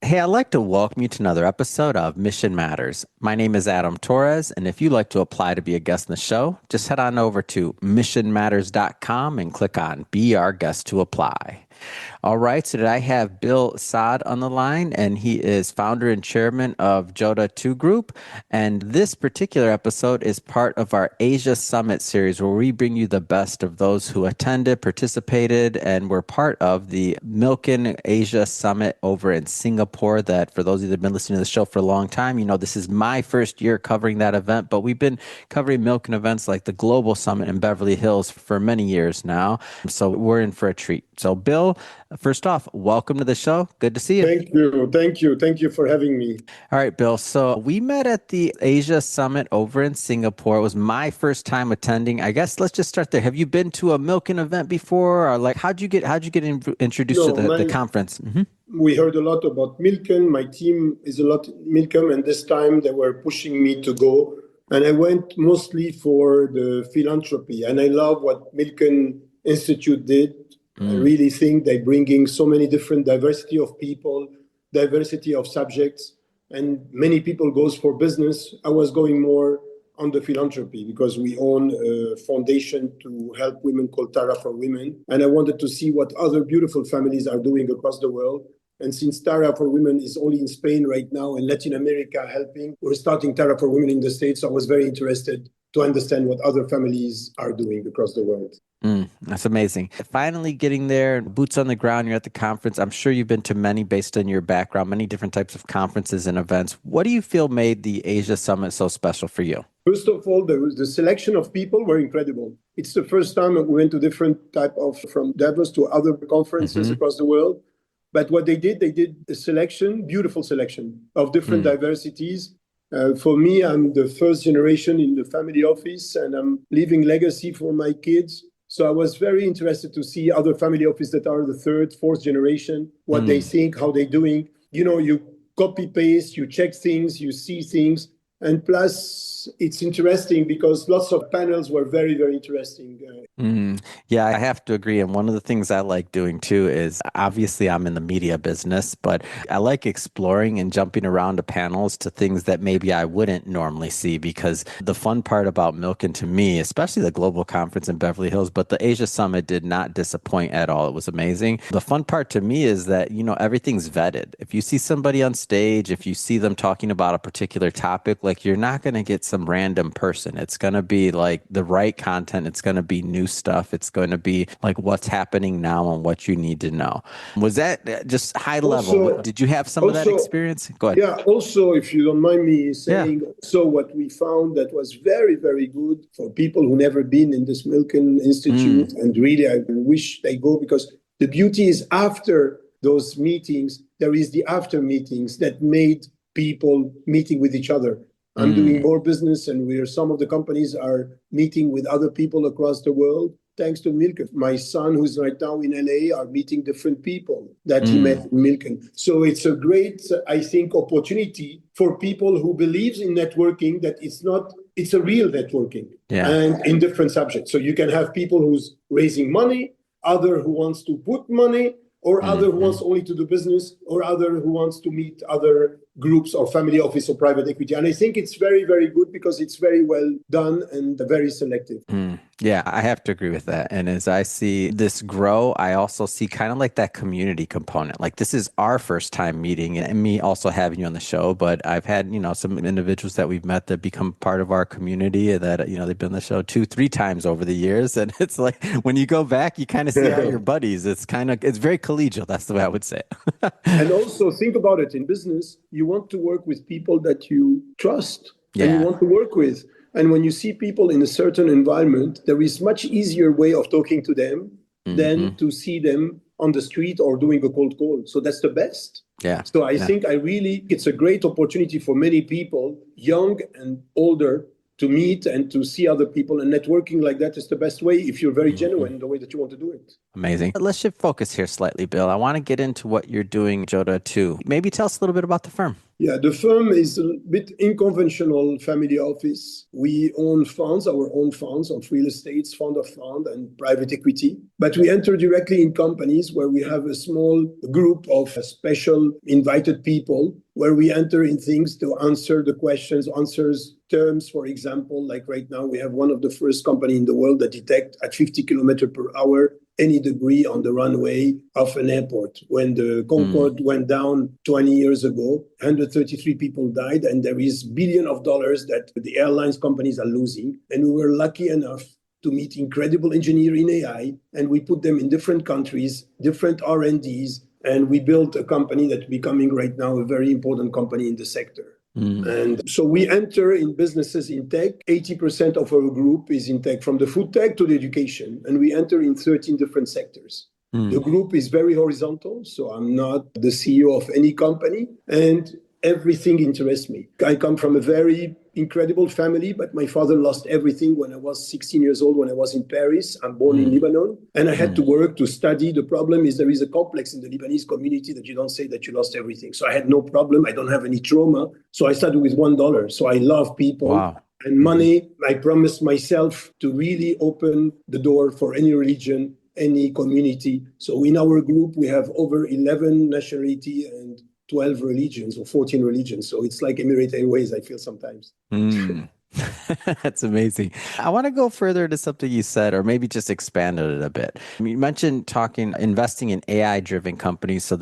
Hey, I'd like to welcome you to another episode of Mission Matters. My name is Adam Torres, and if you'd like to apply to be a guest in the show, just head on over to missionmatters.com and click on Be Our Guest to apply. All right, so today I have Bill Saad on the line, and he is founder and chairman of Jota2 Group. And this particular episode is part of our Asia Summit series, where we bring you the best of those who attended, participated, and were part of the Milken Asia Summit over in Singapore. That, for those of you that have been listening to the show for a long time, you know this is my first year covering that event, but we've been covering Milken events like the Global Summit in Beverly Hills for many years now. So we're in for a treat. So, Bill, first off, welcome to the show. Good to see you. Thank you. Thank you. Thank you for having me. All right, Bill. So we met at the Asia Summit over in Singapore. It was my first time attending. I guess let's just start there. Have you been to a Milken event before, or like how'd you get introduced to No, the conference? we heard a lot about Milken. My team is a lot Milken, and this time they were pushing me to go. And I went mostly for the philanthropy. And I love what Milken Institute did. I really think they're bringing so many different diversity of people, diversity of subjects, and many people goes for business. I was going more on the philanthropy because we own a foundation to help women called Tara for Women. And I wanted to see what other beautiful families are doing across the world. And since Tara for Women is only in Spain right now and Latin America helping, we're starting Tara for Women in the States. So I was very interested to understand what other families are doing across the world. That's amazing. Finally getting there, boots on the ground, you're at the conference. I'm sure you've been to many based on your background, many different types of conferences and events. What do you feel made the Asia Summit so special for you? First of all, the selection of people were incredible. It's the first time we went to different type of, from Davos to other conferences across the world. But what they did a selection, beautiful selection of different diversities. For me, I'm the first generation in the family office, and I'm leaving legacy for my kids. So I was very interested to see other family office that are the third, fourth generation, what they think, how they're doing. You know, you copy paste, you check things, you see things. And plus, it's interesting because lots of panels were very, very interesting. Yeah, I have to agree. And one of the things I like doing too is obviously I'm in the media business, but I like exploring and jumping around to panels to things that maybe I wouldn't normally see, because the fun part about Milken to me, especially the global conference in Beverly Hills, but the Asia Summit did not disappoint at all. It was amazing. The fun part to me is that, you know, everything's vetted. If you see somebody on stage, if you see them talking about a particular topic, like you're not going to get some random person. It's going to be like the right content. It's going to be new stuff. It's going to be like what's happening now and what you need to know. Was that just high level? Did you have some of that experience? Go ahead. Yeah, also, if you don't mind me saying, so what we found that was very, very good for people who never been in this Milken Institute, and really I wish they go, because the beauty is after those meetings, there is the after meetings that made people meeting with each other. I'm doing more business, and some of the companies are meeting with other people across the world, thanks to Milken. My son, who's right now in LA, are meeting different people that he met in Milken. So it's a great, I think, opportunity for people who believes in networking, that it's a real networking and in different subjects. So you can have people who's raising money, other who wants to put money, or other who wants only to do business, or other who wants to meet other groups or family office or private equity. And I think it's very, very good because it's very well done and very selective. Yeah, I have to agree with that. And as I see this grow, I also see kind of like that community component. Like this is our first time meeting, and me also having you on the show, but I've had, you know, some individuals that we've met that become part of our community that, you know, they've been on the show 2-3 times over the years. And it's like, when you go back, you kind of see all your buddies. It's very collegial. That's the way I would say it. And also think about it in business, you want to work with people that you trust and you want to work with. And when you see people in a certain environment, there is much easier way of talking to them than to see them on the street or doing a cold call. So that's the best. Yeah. So I think it's a great opportunity for many people, young and older, to meet and to see other people, and networking like that is the best way if you're very genuine in the way that you want to do it. Amazing. Let's shift focus here slightly, Bill. I want to get into what you're doing, Jota2. Maybe tell us a little bit about the firm. Yeah, the firm is a bit unconventional family office. We own funds, our own funds of real estates, fund of fund, and private equity. But we enter directly in companies where we have a small group of special invited people where we enter in things to answer the questions, answers terms, for example, like right now we have one of the first company in the world that detect at 50 kilometers per hour any debris on the runway of an airport. When the Concorde went down 20 years ago, 133 people died, and there is billions of dollars that the airlines companies are losing. And we were lucky enough to meet incredible engineers in AI, and we put them in different countries, different R&Ds, and we built a company that's becoming right now a very important company in the sector. And so we enter in businesses in tech. 80% of our group is in tech, from the food tech to the education. And we enter in 13 different sectors. The group is very horizontal. So I'm not the CEO of any company. And everything interests me. I come from a very incredible family, but my father lost everything when I was 16 years old, when I was in Paris. I'm born in Lebanon, and I had to work to study. The problem is there is a complex in the Lebanese community that you don't say that you lost everything. So I had no problem. I don't have any trauma. So I started with $1. So I love people. Wow. And money. I promised myself to really open the door for any religion, any community. So in our group, we have over 11 nationality and 12 religions or 14 religions. So it's like Emirates Airways, I feel sometimes. That's amazing. I want to go further to something you said, or maybe just expand on it a bit. You mentioned investing in AI-driven companies. So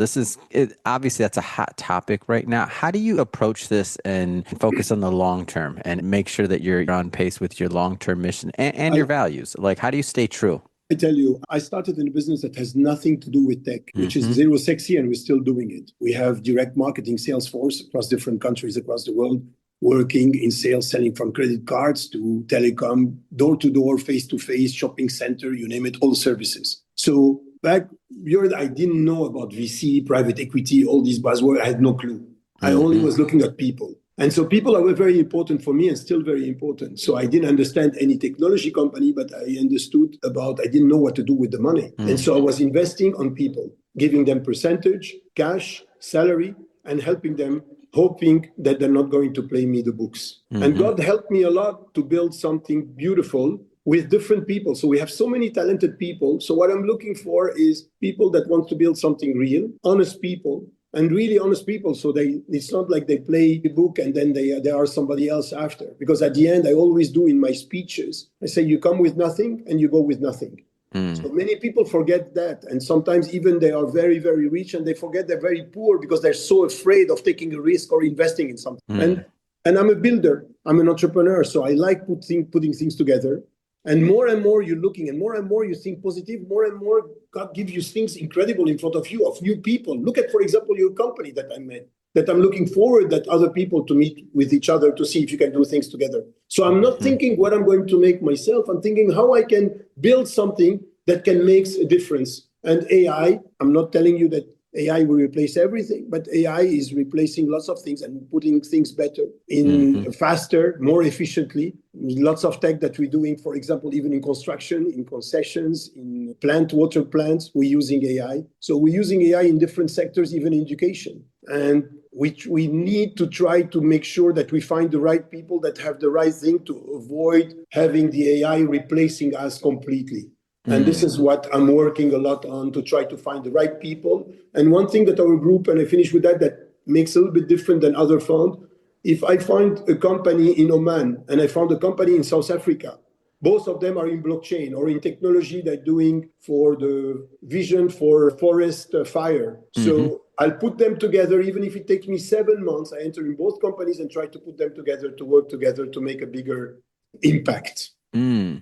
obviously that's a hot topic right now. How do you approach this and focus on the long term and make sure that you're on pace with your long-term mission and your values? Like, how do you stay true? I tell you, I started in a business that has nothing to do with tech, which is zero sexy, and we're still doing it. We have direct marketing sales force across different countries across the world, working in sales, selling from credit cards to telecom, door-to-door, face-to-face, shopping center, you name it, all services. So back here, I didn't know about VC, private equity, all these buzzwords. I had no clue. I only was looking at people. And so people are very important for me and still very important. So I didn't understand any technology company, but I didn't know what to do with the money. And so I was investing on people, giving them percentage, cash, salary, and helping them, hoping that they're not going to play me the books. And God helped me a lot to build something beautiful with different people. So we have so many talented people. So what I'm looking for is people that want to build something real, honest people, and really honest people. So it's not like they play the book and then they are somebody else after. Because at the end, I always do in my speeches, I say, you come with nothing and you go with nothing. So many people forget that. And sometimes even they are very, very rich and they forget they're very poor because they're so afraid of taking a risk or investing in something. And I'm a builder. I'm an entrepreneur. So I like putting things together. And more you're looking, and more you think positive, more and more God gives you things incredible in front of you, of new people. Look at, for example, your company that I met, that I'm looking forward that other people to meet with each other to see if you can do things together. So I'm not thinking what I'm going to make myself. I'm thinking how I can build something that can make a difference. And AI, I'm not telling you that AI will replace everything, but AI is replacing lots of things and putting things better, in faster, more efficiently. Lots of tech that we're doing, for example, even in construction, in concessions, in water plants, we're using AI. So we're using AI in different sectors, even in education. And which we need to try to make sure that we find the right people that have the right thing to avoid having the AI replacing us completely. And this is what I'm working a lot on, to try to find the right people. And one thing that our group, and I finish with that makes a little bit different than other funds. If I find a company in Oman and I found a company in South Africa, both of them are in blockchain or in technology they're doing for the vision for forest fire. So I'll put them together, even if it takes me 7 months. I enter in both companies and try to put them together, to work together to make a bigger impact.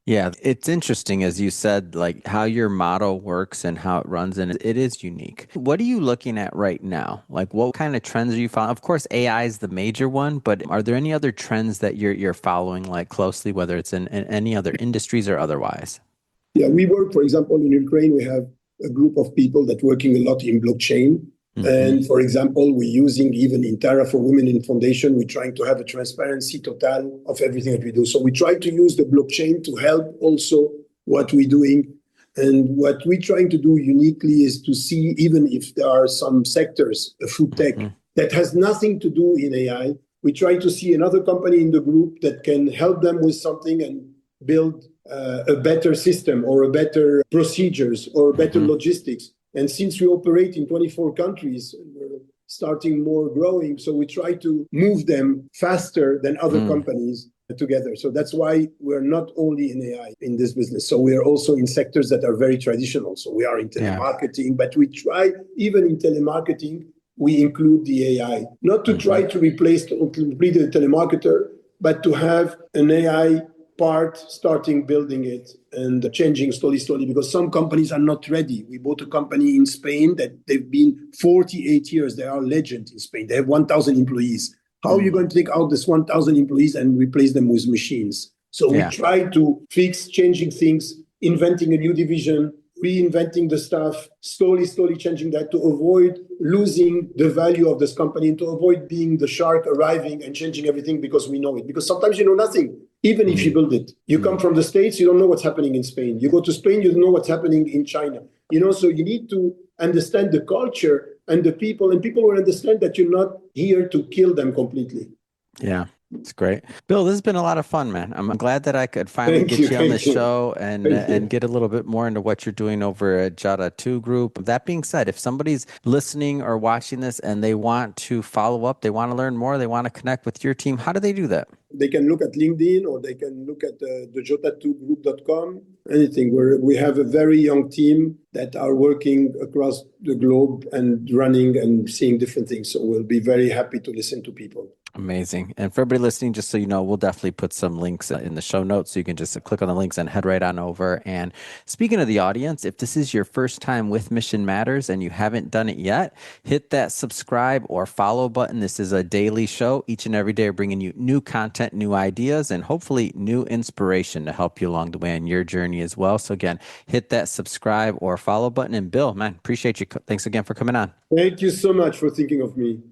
Yeah, it's interesting, as you said, like how your model works and how it runs, and it is unique. What are you looking at right now? Like, what kind of trends are you following? Of course, AI is the major one, but are there any other trends that you're following like closely, whether it's in any other industries or otherwise? Yeah, we work, for example, in Ukraine, we have a group of people that working a lot in blockchain. And for example, we're using even in Tara for Women in Foundation, we're trying to have a transparency total of everything that we do. So we try to use the blockchain to help also what we're doing. And what we're trying to do uniquely is to see, even if there are some sectors, food tech, that has nothing to do in AI. We try to see another company in the group that can help them with something and build a better system or a better procedures or better logistics. And since we operate in 24 countries, we're starting more growing. So we try to move them faster than other companies together. So that's why we're not only in AI in this business. So we are also in sectors that are very traditional. So we are in telemarketing, but we try, even in telemarketing, we include the AI, not to try to replace or complete the telemarketer, but to have an AI part starting building it and changing slowly, because some companies are not ready. We bought a company in Spain that they've been 48 years. They are legends in Spain. They have 1,000 employees. How are you going to take out this 1,000 employees and replace them with machines? So we try to fix changing things, inventing a new division, reinventing the stuff, slowly changing that to avoid losing the value of this company and to avoid being the shark arriving and changing everything because we know it. Because sometimes you know nothing, even if you build it. You come from the States, you don't know what's happening in Spain. You go to Spain, you don't know what's happening in China. So you need to understand the culture and the people, and people will understand that you're not here to kill them completely. Yeah. It's great. Bill, this has been a lot of fun, man. I'm glad that I could finally get you on the show and get a little bit more into what you're doing over at Jota2 Group. That being said, if somebody's listening or watching this and they want to follow up, they want to learn more, they want to connect with your team, how do they do that? They can look at LinkedIn or they can look at the Jota2group.com, anything. We have a very young team that are working across the globe and running and seeing different things. So we'll be very happy to listen to people. Amazing. And for everybody listening, just so you know, we'll definitely put some links in the show notes so you can just click on the links and head right on over. And speaking of the audience, if this is your first time with Mission Matters and you haven't done it yet, hit that subscribe or follow button. This is a daily show. Each and every day we're bringing you new content, new ideas, and hopefully new inspiration to help you along the way in your journey as well. So again, hit that subscribe or follow button. And Bill, man, appreciate you. Thanks again for coming on. Thank you so much for thinking of me.